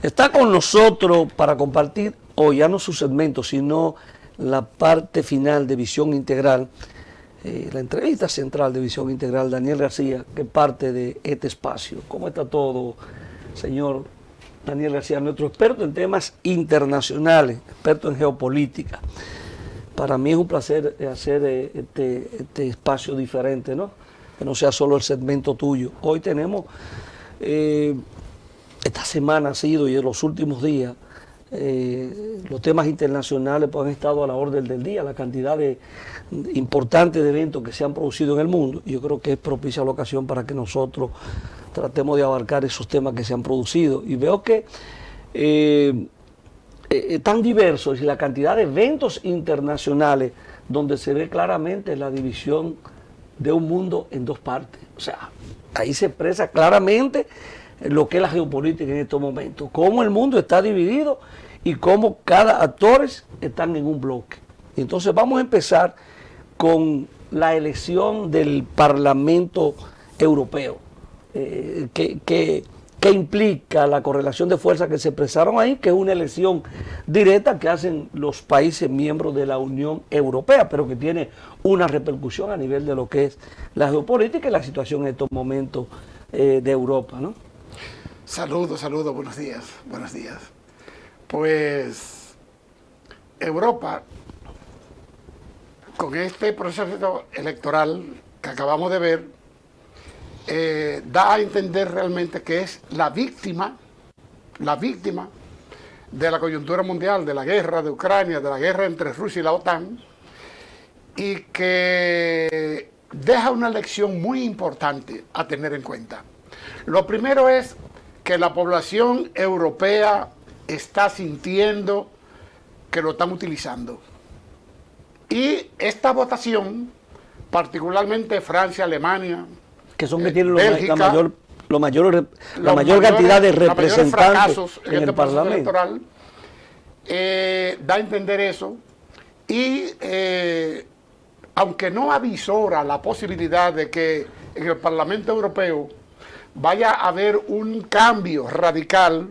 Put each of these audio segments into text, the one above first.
Está con nosotros para compartir hoy ya no su segmento, sino la parte final de Visión Integral, la entrevista central de Visión Integral, Daniel García, que es parte de este espacio. ¿Cómo está todo, señor Daniel García? Nuestro experto en temas internacionales, experto en geopolítica. Para mí es un placer hacer este espacio diferente, ¿no? Que no sea solo el segmento tuyo. Hoy tenemos, esta semana ha sido y en los últimos días, los temas internacionales pues, han estado a la orden del día, la cantidad importante de eventos que se han producido en el mundo. Yo creo que es propicia la ocasión para que nosotros tratemos de abarcar esos temas que se han producido. Y veo que tan diversos y la cantidad de eventos internacionales donde se ve claramente la división de un mundo en dos partes. O sea, ahí se expresa claramente lo que es la geopolítica en estos momentos, cómo el mundo está dividido y cómo cada actores están en un bloque. Entonces vamos a empezar con la elección del Parlamento Europeo, que implica la correlación de fuerzas que se expresaron ahí, que es una elección directa que hacen los países miembros de la Unión Europea, pero que tiene una repercusión a nivel de lo que es la geopolítica y la situación en estos momentos de Europa, ¿no? Saludos, buenos días. Pues Europa, con este proceso electoral que acabamos de ver, da a entender realmente que es la víctima de la coyuntura mundial, de la guerra de Ucrania, de la guerra entre Rusia y la OTAN, y que deja una lección muy importante a tener en cuenta. Lo primero es que la población europea está sintiendo que lo están utilizando. Y esta votación, particularmente Francia, Alemania, que son que tienen la mayor cantidad de representantes en el Parlamento electoral, da a entender eso. Y aunque no avisora la posibilidad de que en el Parlamento Europeo vaya a haber un cambio radical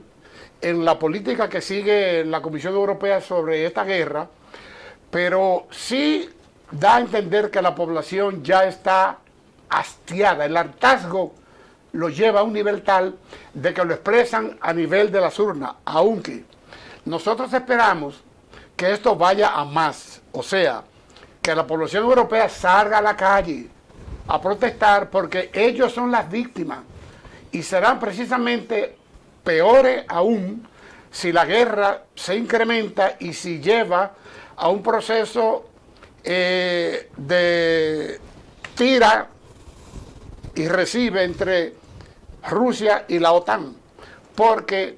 en la política que sigue la Comisión Europea sobre esta guerra, pero sí da a entender que la población ya está hastiada. El hartazgo lo lleva a un nivel tal de que lo expresan a nivel de las urnas, aunque nosotros esperamos que esto vaya a más, o sea, que la población europea salga a la calle a protestar porque ellos son las víctimas y serán precisamente peores aún si la guerra se incrementa y si lleva a un proceso de tira y recibe entre Rusia y la OTAN, porque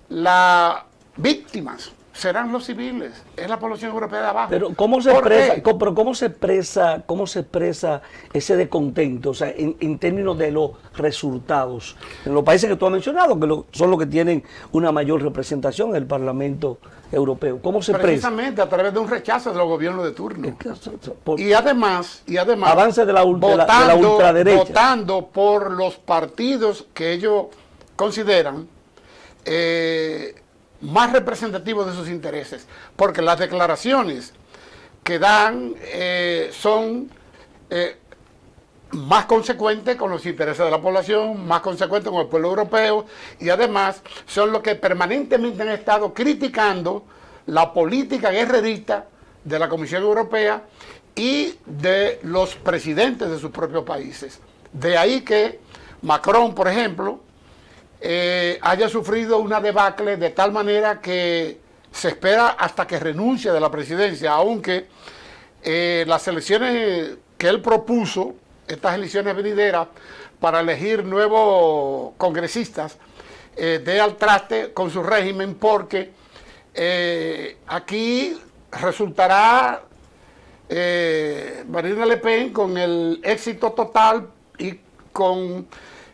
las víctimas serán los civiles, es la población europea de abajo. Pero ¿cómo se expresa ese descontento, o sea, en términos de los resultados? En los países que tú has mencionado, que son los que tienen una mayor representación en el Parlamento Europeo. ¿Cómo se expresa? Precisamente a través de un rechazo de los gobiernos de turno. Y además avance de la ultraderecha. Votando por los partidos que ellos consideran más representativos de sus intereses, porque las declaraciones que dan son más consecuentes con los intereses de la población, más consecuentes con el pueblo europeo, y además son los que permanentemente han estado criticando la política guerrerista de la Comisión Europea y de los presidentes de sus propios países. De ahí que Macron, por ejemplo, haya sufrido una debacle de tal manera que se espera hasta que renuncie de la presidencia, aunque las elecciones que él propuso, estas elecciones venideras para elegir nuevos congresistas, dé al traste con su régimen, porque aquí resultará Marine Le Pen con el éxito total y con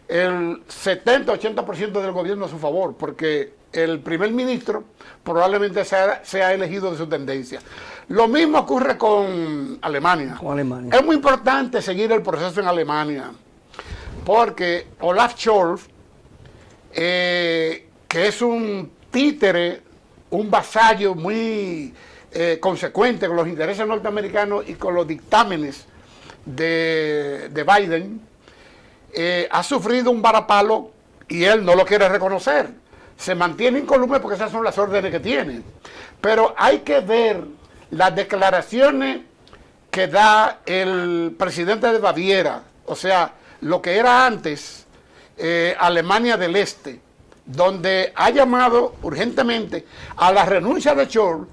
el 70-80% del gobierno a su favor, porque el primer ministro probablemente sea elegido de su tendencia. Lo mismo ocurre con Alemania. Es muy importante seguir el proceso en Alemania, porque Olaf Scholz, que es un títere, un vasallo muy consecuente con los intereses norteamericanos y con los dictámenes de Biden, ha sufrido un varapalo y él no lo quiere reconocer. Se mantiene incólume porque esas son las órdenes que tiene. Pero hay que ver las declaraciones que da el presidente de Baviera, o sea, lo que era antes Alemania del Este, donde ha llamado urgentemente a la renuncia de Scholz,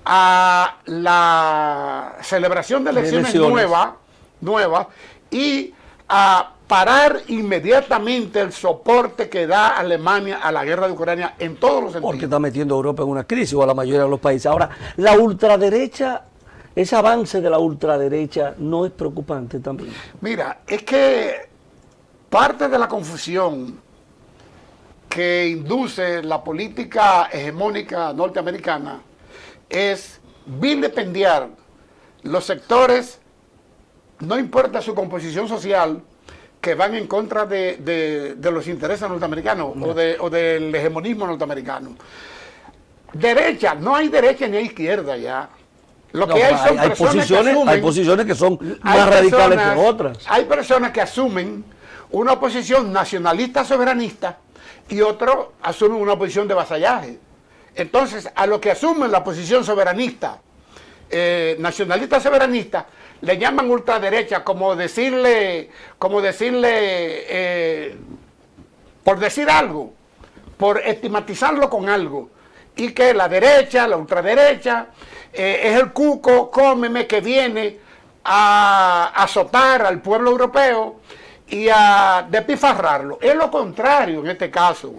a la celebración de elecciones nuevas y a parar inmediatamente el soporte que da Alemania a la guerra de Ucrania en todos los sentidos. Porque está metiendo a Europa en una crisis, o a la mayoría de los países. Ahora, la ultraderecha, ese avance de la ultraderecha no es preocupante también. Mira, es que parte de la confusión que induce la política hegemónica norteamericana es vilipendiar los sectores, no importa su composición social, que van en contra de los intereses norteamericanos o del hegemonismo norteamericano. Derecha, no hay derecha ni hay izquierda ya. Lo que hay son hay posiciones que son más radicales que otras. Hay personas que asumen una posición nacionalista soberanista y otros asumen una posición de vasallaje. Entonces, a los que asumen la posición soberanista, nacionalista soberanista, le llaman ultraderecha, como decirle, por decir algo, por estigmatizarlo con algo. Y que la derecha, la ultraderecha, es el cuco, cómeme, que viene a azotar al pueblo europeo y a despifarrarlo. Es lo contrario en este caso.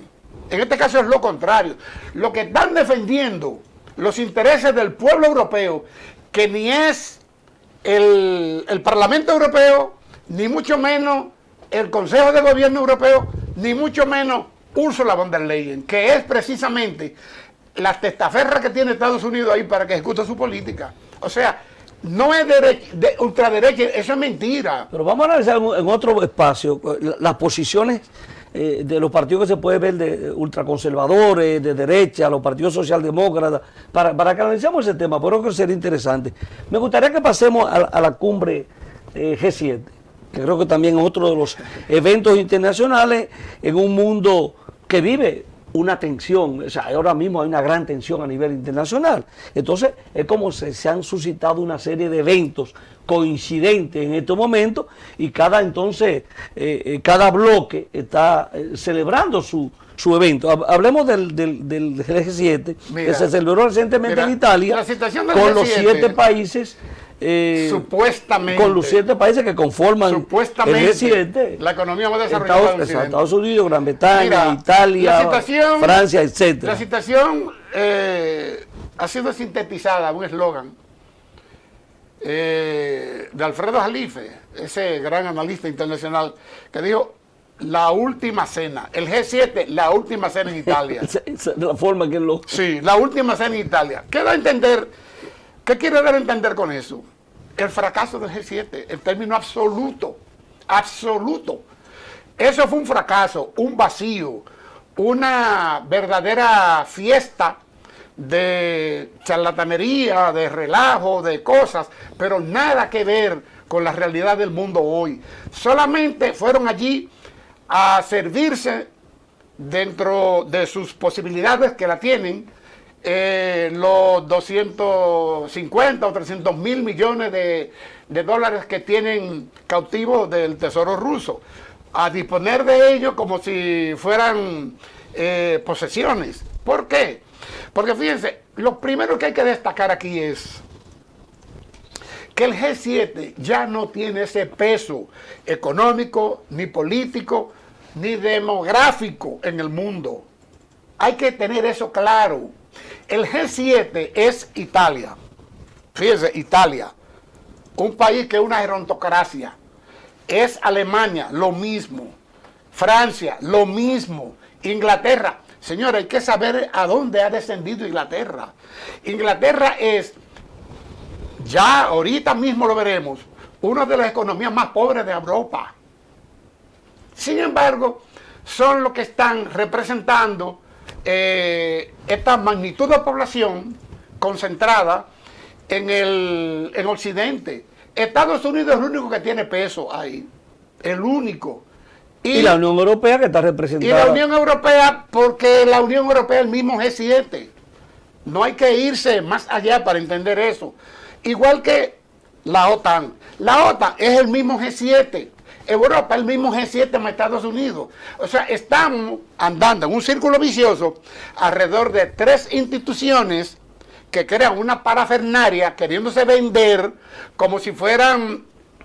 En este caso es lo contrario. Lo que están defendiendo los intereses del pueblo europeo, que ni es el Parlamento Europeo, ni mucho menos el Consejo de Gobierno Europeo, ni mucho menos Ursula von der Leyen, que es precisamente la testaferra que tiene Estados Unidos ahí para que ejecute su política. O sea, no es de ultraderecha, eso es mentira. Pero vamos a analizar en otro espacio las posiciones de los partidos que se puede ver de ultraconservadores, de derecha, los partidos socialdemócratas, para que analicemos ese tema, pero creo que sería interesante. Me gustaría que pasemos a la cumbre G7, que creo que también es otro de los eventos internacionales en un mundo que vive una tensión, o sea, ahora mismo hay una gran tensión a nivel internacional. Entonces, es como se han suscitado una serie de eventos coincidentes en estos momentos y cada bloque está celebrando su evento. Hablemos del G7, que se celebró recientemente en Italia, con los 7 países. Supuestamente, con los 7 países que conforman el G7, la economía más desarrollada del Estados Unidos, Gran Bretaña, Italia, Francia, etc. La situación ha sido sintetizada, un eslogan de Alfredo Jalife, ese gran analista internacional, que dijo: la última cena, el G7, la última cena en Italia. De la forma que lo... Sí, la última cena en Italia. ¿Qué quiere dar a entender con eso? El fracaso del G7, en términos absoluto. Eso fue un fracaso, un vacío, una verdadera fiesta de charlatanería, de relajo, de cosas, pero nada que ver con la realidad del mundo hoy. Solamente fueron allí a servirse dentro de sus posibilidades que la tienen, los 250 o 300 mil millones de dólares que tienen cautivos del tesoro ruso, a disponer de ellos como si fueran posesiones. ¿Por qué? Porque fíjense, lo primero que hay que destacar aquí es que el G7 ya no tiene ese peso económico, ni político, ni demográfico en el mundo. Hay que tener eso claro. El G7 es Italia. Fíjense, Italia, un país que es una gerontocracia. Es Alemania, lo mismo. Francia, lo mismo. Inglaterra. Señores, hay que saber a dónde ha descendido Inglaterra. Inglaterra es, ya ahorita mismo lo veremos, una de las economías más pobres de Europa. Sin embargo, son los que están representando esta magnitud de población concentrada en Occidente. Estados Unidos es el único que tiene peso ahí, el único. Y la Unión Europea que está representada. Y la Unión Europea, porque la Unión Europea es el mismo G7. No hay que irse más allá para entender eso. Igual que la OTAN. La OTAN es el mismo G7. Europa es el mismo G7 más Estados Unidos. O sea, estamos andando en un círculo vicioso alrededor de 3 instituciones que crean una parafernaria queriéndose vender como si fueran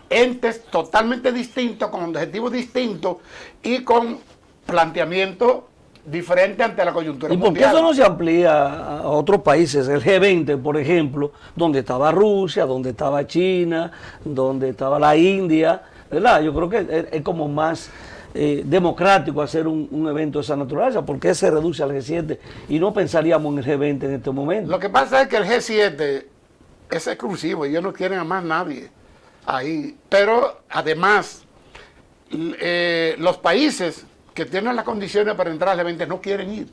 entes totalmente distintos, con objetivos distintos y con planteamiento diferente ante la coyuntura mundial. ¿Y por qué eso no se amplía a otros países? El G20, por ejemplo, donde estaba Rusia, donde estaba China, donde estaba la India, ¿verdad? Yo creo que es como más democrático hacer un evento de esa naturaleza. ¿Por qué se reduce al G7 y no pensaríamos en el G20 en este momento? Lo que pasa es que el G7 es exclusivo y ellos no quieren a más nadie ahí. Pero además, los países que tienen las condiciones para entrar al G20 no quieren ir,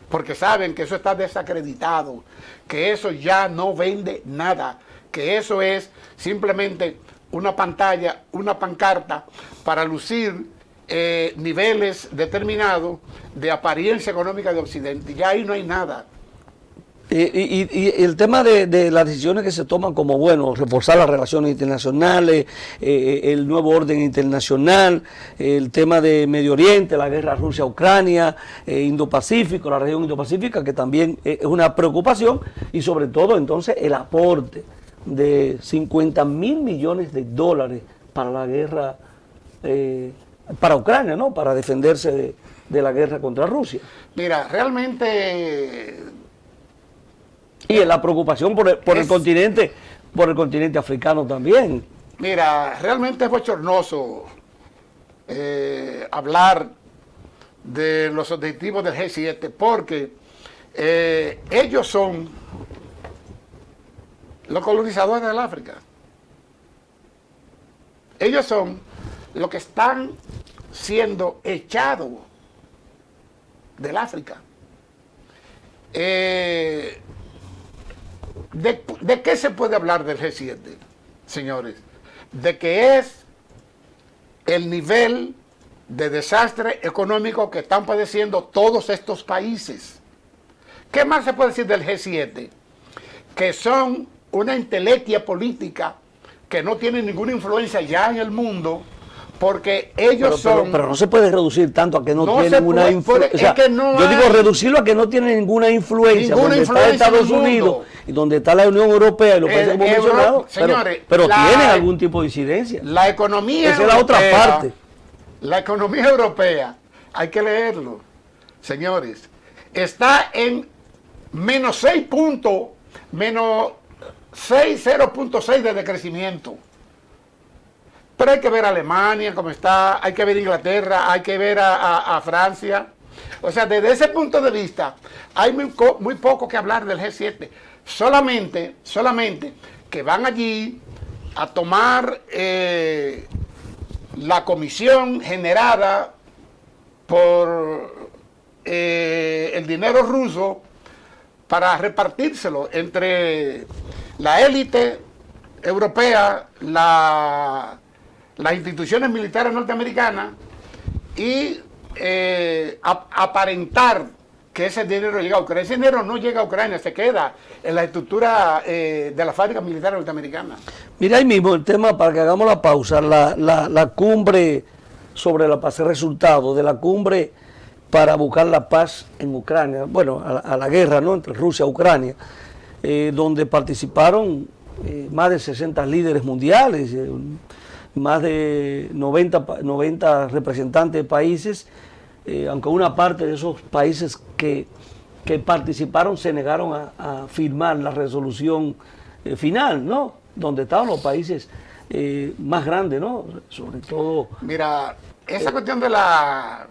porque saben que eso está desacreditado, que eso ya no vende nada, que eso es simplemente una pantalla, una pancarta para lucir niveles determinados de apariencia económica de Occidente. Ya ahí no hay nada. Y el tema de las decisiones que se toman como, bueno, reforzar las relaciones internacionales, el nuevo orden internacional, el tema de Medio Oriente, la guerra Rusia-Ucrania, Indo-Pacífico, la región Indo-Pacífica, que también es una preocupación, y sobre todo entonces el aporte de 50.000 millones de dólares para la guerra, para Ucrania, ¿no? Para defenderse de la guerra contra Rusia. Mira, realmente... Y la preocupación por el continente africano también. Mira, realmente es bochornoso hablar de los objetivos del G7, porque ellos son los colonizadores del África. Ellos son los que están siendo echados del África. ¿De qué se puede hablar del G7, señores? De que es el nivel de desastre económico que están padeciendo todos estos países. ¿Qué más se puede decir del G7? Que son una entelequia política que no tiene ninguna influencia ya en el mundo, porque ellos pero no se puede reducir tanto a que no tienen una influencia. O sea, yo digo reducirlo a que no tienen ninguna influencia. Donde está Estados Unidos y donde está la Unión Europea y los países que hemos mencionado, pero tienen algún tipo de incidencia. La economía esa es la otra parte. La economía europea, hay que leerlo, señores, está en menos 6 puntos, menos 0.6 de decrecimiento. Pero hay que ver a Alemania cómo está, hay que ver a Inglaterra, hay que ver a Francia. O sea, desde ese punto de vista, hay muy poco que hablar del G7. Solamente que van allí a tomar la comisión generada por el dinero ruso para repartírselo entre la élite europea, las instituciones militares norteamericanas y aparentar que ese dinero llega a Ucrania. Ese dinero no llega a Ucrania, se queda en la estructura de la fábrica militar norteamericana. Mira ahí mismo el tema, para que hagamos la pausa, la cumbre sobre la paz, el resultado de la cumbre para buscar la paz en Ucrania, bueno, a la guerra, ¿no?, entre Rusia y Ucrania, donde participaron más de 60 líderes mundiales, más de 90 representantes de países, aunque una parte de esos países que participaron se negaron a firmar la resolución final, ¿no?, donde estaban los países más grandes, ¿no?, sobre todo... Mira, esa cuestión de la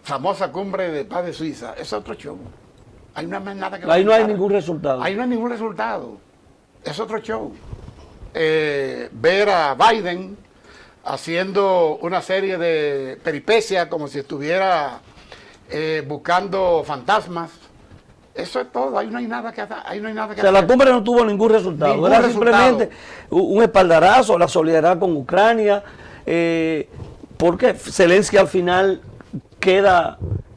famosa cumbre de paz de Suiza es otro show. Ahí no hay nada que ahí no hay ningún resultado. Ahí no hay ningún resultado. Es otro show. Ver a Biden haciendo una serie de peripecias como si estuviera buscando fantasmas Eso es todo, ahí no hay nada que hacer. Ahí no hay nada que O sea, hacer. la cumbre no tuvo ningún resultado. Ningún Era resultado. simplemente un espaldarazo, la solidaridad con Ucrania, porque Zelensky al final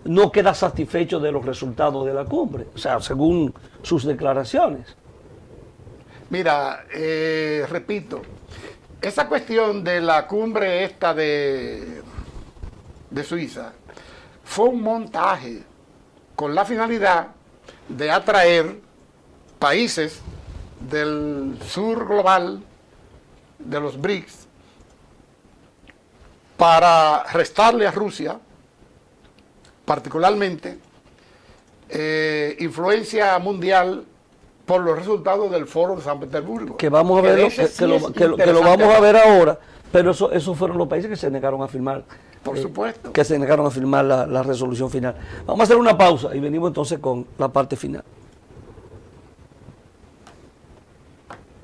no queda satisfecho de los resultados de la cumbre, o sea, según sus declaraciones. Mira, repito, esa cuestión de la cumbre esta de Suiza fue un montaje con la finalidad de atraer países del sur global, de los BRICS, para restarle a Rusia, particularmente, influencia mundial por los resultados del foro de San Petersburgo. Que vamos a ver, que lo vamos a ver ahora, pero esos fueron los países que se negaron a firmar. Por supuesto. Que se negaron a firmar la resolución final. Vamos a hacer una pausa y venimos entonces con la parte final.